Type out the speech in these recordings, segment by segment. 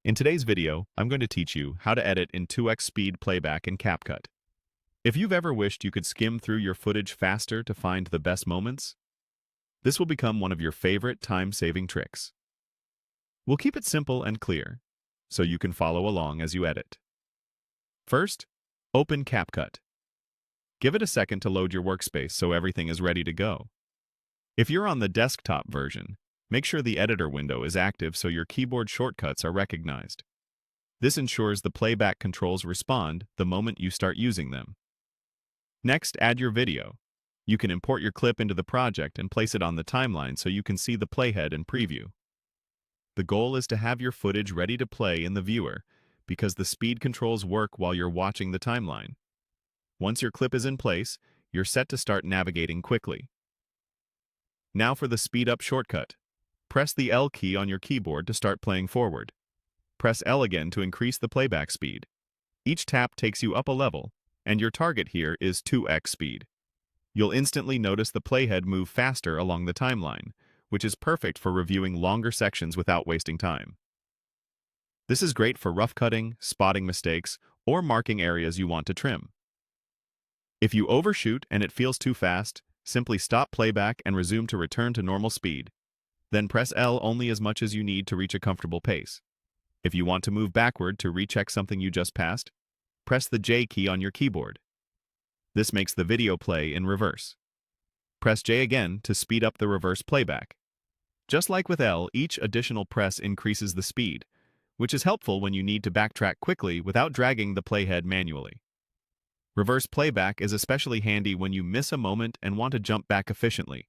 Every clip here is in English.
In today's video, I'm going to teach you how to edit in 2x speed playback in CapCut. If you've ever wished you could skim through your footage faster to find the best moments, this will become one of your favorite time-saving tricks. We'll keep it simple and clear, so you can follow along as you edit. First, open CapCut. Give it a second to load your workspace so everything is ready to go. If you're on the desktop version, make sure the editor window is active so your keyboard shortcuts are recognized. This ensures the playback controls respond the moment you start using them. Next, add your video. You can import your clip into the project and place it on the timeline so you can see the playhead and preview. The goal is to have your footage ready to play in the viewer because the speed controls work while you're watching the timeline. Once your clip is in place, you're set to start navigating quickly. Now for the speed up shortcut. Press the L key on your keyboard to start playing forward. Press L again to increase the playback speed. Each tap takes you up a level, and your target here is 2x speed. You'll instantly notice the playhead move faster along the timeline, which is perfect for reviewing longer sections without wasting time. This is great for rough cutting, spotting mistakes, or marking areas you want to trim. If you overshoot and it feels too fast, simply stop playback and resume to return to normal speed. Then press L only as much as you need to reach a comfortable pace. If you want to move backward to recheck something you just passed, press the J key on your keyboard. This makes the video play in reverse. Press J again to speed up the reverse playback. Just like with L, each additional press increases the speed, which is helpful when you need to backtrack quickly without dragging the playhead manually. Reverse playback is especially handy when you miss a moment and want to jump back efficiently.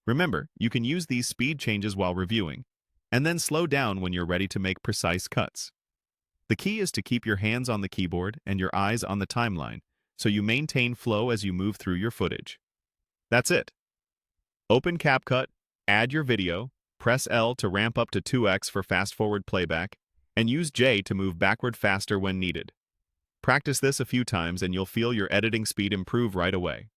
Remember, you can use these speed changes while reviewing, and then slow down when you're ready to make precise cuts. The key is to keep your hands on the keyboard and your eyes on the timeline, so you maintain flow as you move through your footage. That's it. Open CapCut, add your video, press L to ramp up to 2x for fast-forward playback, and use J to move backward faster when needed. Practice this a few times and you'll feel your editing speed improve right away.